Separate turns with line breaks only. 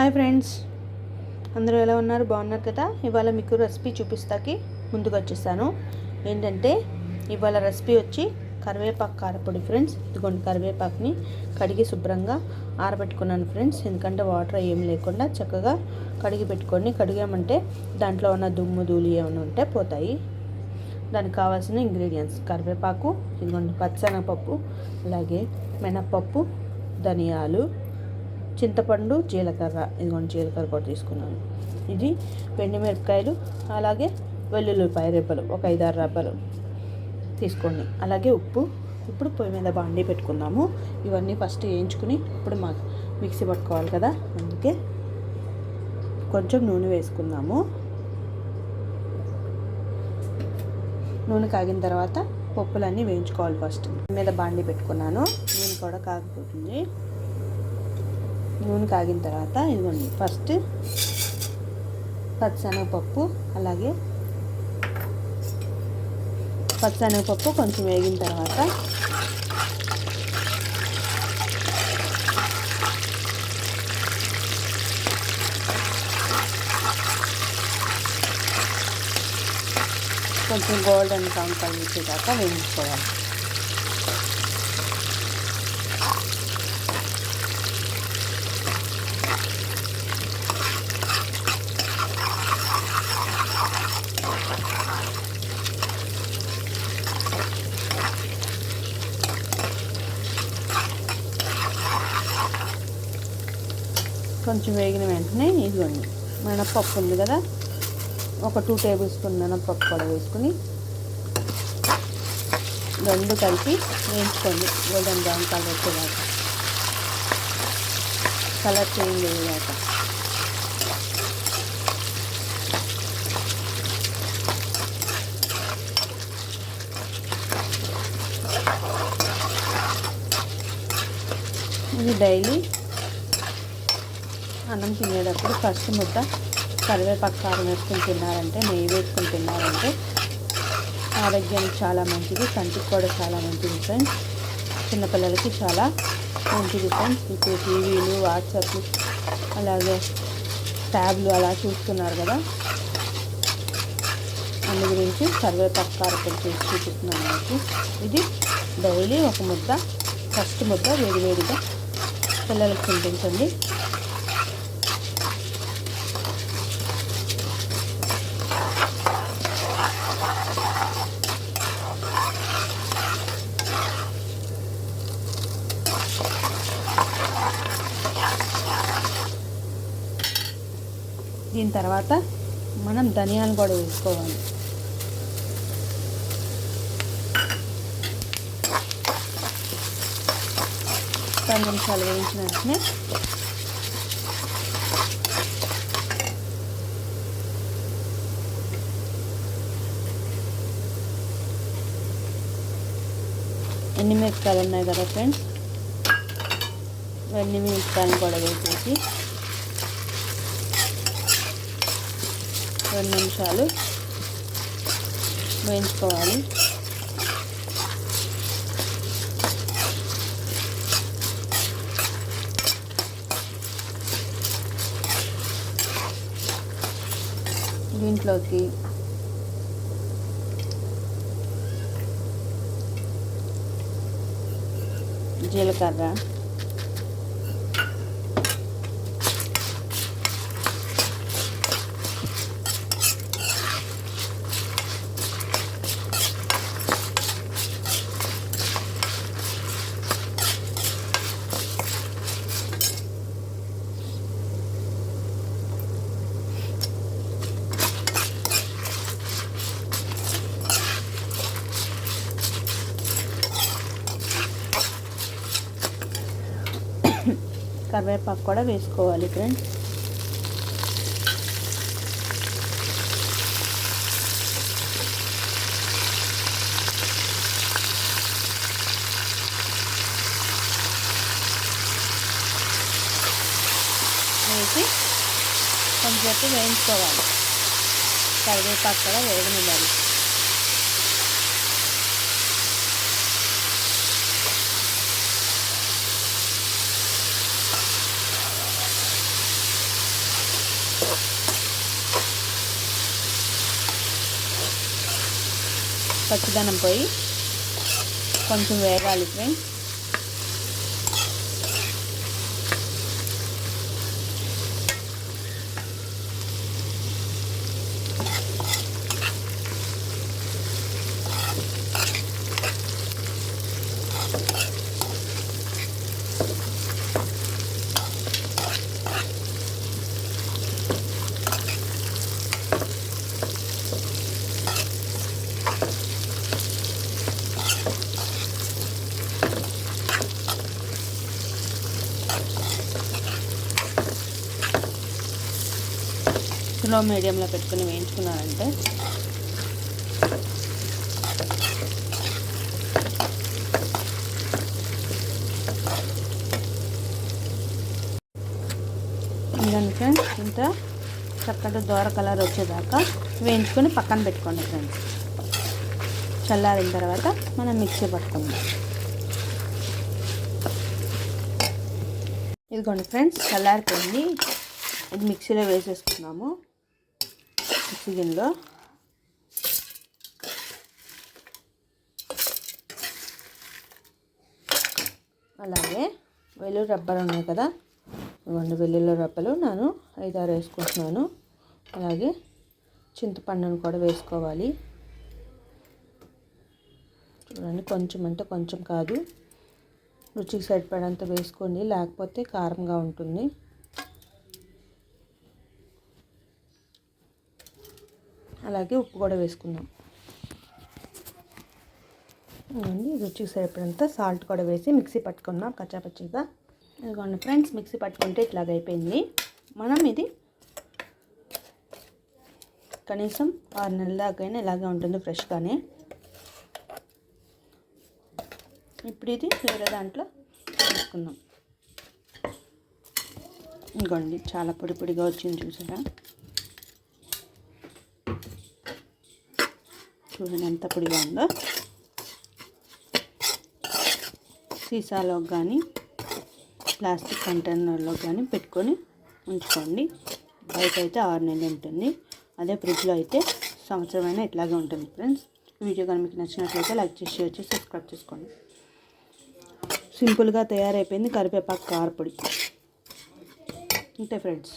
Hi friends, అందరూ ఎలా ఉన్నారు? బాగున్నారు కదా? ఇవాళ మీకు రెసిపీ చూపిస్తాకి ముందుకు వచ్చేసాను. ఏంటంటే ఇవాళ రెసిపీ వచ్చి కరివేపాకు కారపొడి ఫ్రెండ్స్. ఇదిగోండి, కరివేపాకుని కడిగి శుభ్రంగా ఆరబెట్టుకున్నాను ఫ్రెండ్స్. ఎందుకంటే వాటర్ ఏం లేకుండా చక్కగా కడిగి పెట్టుకొని, కడిగామంటే దాంట్లో ఉన్న దుమ్ము ధూళి ఏమైనా ఉంటే పోతాయి. దానికి కావాల్సిన ఇంగ్రీడియంట్స్: కరివేపాకు, ఇదిగోండి పచ్చనగపప్పు, అలాగే మినప్పప్పు, ధనియాలు, చింతపండు, జీలకర్ర. ఇదిగోండి జీలకర్ర కూడా తీసుకున్నాను. ఇది మిరపకాయలు, అలాగే వెల్లుల్లిపాయ రెబ్బలు ఒక 5-6 రెబ్బలు తీసుకోండి. అలాగే ఉప్పు. ఇప్పుడు పొయ్యి మీద బాండీ పెట్టుకుందాము. ఇవన్నీ ఫస్ట్ వేయించుకుని ఇప్పుడు మిక్సీ పట్టుకోవాలి కదా, అందుకే కొంచెం నూనె వేసుకుందాము. నూనె కాగిన తర్వాత పప్పులన్నీ వేయించుకోవాలి. ఫస్ట్ మీద బాండీ పెట్టుకున్నాను. నూనె కూడా కాగిపోతుంది. నూనె కాగిన తర్వాత ఇదిగోండి ఫస్ట్ పచ్చనగపప్పు, అలాగే పచ్చనగపప్పు కొంచెం వేగిన తర్వాత కొంచెం గోల్డెన్ బ్రౌన్ కలర్ వచ్చేదాకా వేయించుకోవాలి. కొంచెం వేగిన వెంటనే ఇదిగోండి మినప్పప్పు ఉంది కదా, ఒక 2 టేబుల్ స్పూన్ మినప్పప్పు కూడా వేసుకుని రెండు కలిపి వేయించుకోండి. గోల్డెన్ బ్రౌన్ కలర్ వచ్చేదాకా, కలర్ చేంజ్ అయ్యేదాకా. ఇది డైలీ అన్నం తినేటప్పుడు ఫస్ట్ ముద్ద కరివేపాకు కారం వేసుకుని తిన్నారంటే, నెయ్యి వేసుకుని తిన్నారంటే ఆరోగ్యానికి చాలా మంచిది, కంటికి కూడా చాలా మంచిది ఫ్రెండ్స్. చిన్నపిల్లలకి చాలా మంచిది ఫ్రెండ్స్. ఇప్పుడు టీవీలు, వాట్సాప్లు, అలాగే ట్యాబ్లు అలా చూస్తున్నారు కదా, అందు గురించి కరివేపాకు కారపొడి చేసి చూపిస్తున్నాను మనకి. ఇది డైలీ ఒక ముద్ద, ఫస్ట్ ముద్ద వేడివేడిగా పిల్లలకి తినిపించండి. దీని తర్వాత మనం ధనియాలు కూడా వేసుకోవాలి. పది నిమిషాలు వేయించిన వెంటనే మిరపకాయలు ఉన్నాయి కదా ఫ్రెండ్స్, మిరపకాయలు కూడా వేసేసి 2 నిమిషాలు వేయించుకోవాలి. దీంట్లోకి జీలకర్ర, కరివేపాకు కూడా వేసుకోవాలి ఫ్రెండ్స్. వేసి కొంచెంసేపు వేయించుకోవాలి. కరివేపాకు కూడా వేగనివ్వాలి. పచ్చిదనం పోయి కొంచెం వేగాలి ఫ్రెండ్స్. స్లో మీడియంలో పెట్టుకుని వేయించుకున్నారంటే ఇదండి ఫ్రెండ్స్. ఇంత చక్కటి దోర కలర్ వచ్చేదాకా వేయించుకొని పక్కన పెట్టుకోండి ఫ్రెండ్స్. చల్లారిన తర్వాత మనం మిక్సీ పట్టుకుందాం. ఇదిగోండి ఫ్రెండ్స్, చల్లారిపోయింది. ఇది మిక్సీలో వేసేసుకున్నాము. మిక్సీ గిన్నెలో అలాగే వెల్లుల్లి రబ్బలు ఉన్నాయి కదా, ఇవ్వండి వెల్లుల్లి రబ్బలు నేను 5-6 వేసుకుంటున్నాను. అలాగే చింతపండును కూడా వేసుకోవాలి. చూడండి, కొంచెం అంటే కొంచెం కాదు, రుచికి సరిపడంత వేసుకోండి, లేకపోతే కారంగా ఉంటుంది. అలాగే ఉప్పు కూడా వేసుకుందాం. రుచికి సరిపడంత సాల్ట్ కూడా వేసి మిక్సీ పట్టుకుందాం కచ్చాపచ్చిగా. ఇదిగోండి ఫ్రెండ్స్, మిక్సీ పట్టుకుంటే ఇట్లాగ అయిపోయింది. మనం ఇది కనీసం 6 నెలల దాకైనా ఇలాగే ఉంటుంది ఫ్రెష్గానే. ఇప్పుడు ఇది వేరే దాంట్లో వేసుకుందాం. ఇదిగోండి, చాలా పొడి పొడిగా వచ్చింది చూసారా. చూడండి ఎంత పొడిగా ఉందో. సీసాలో కానీ ప్లాస్టిక్ కంటైనర్లో కానీ పెట్టుకొని ఉంచుకోండి. బయట అయితే 6 నెలలు ఉంటుంది, అదే ఫ్రిడ్జ్లో అయితే సంవత్సరమైనా ఇట్లాగే ఉంటుంది ఫ్రెండ్స్. వీడియో కానీ మీకు నచ్చినట్లయితే లైక్ చేసి, షేర్ చేసి, సబ్స్క్రైబ్ చేసుకోండి. సింపుల్గా తయారైపోయింది కరివేపాకు కారపొడి. అంతే ఫ్రెండ్స్.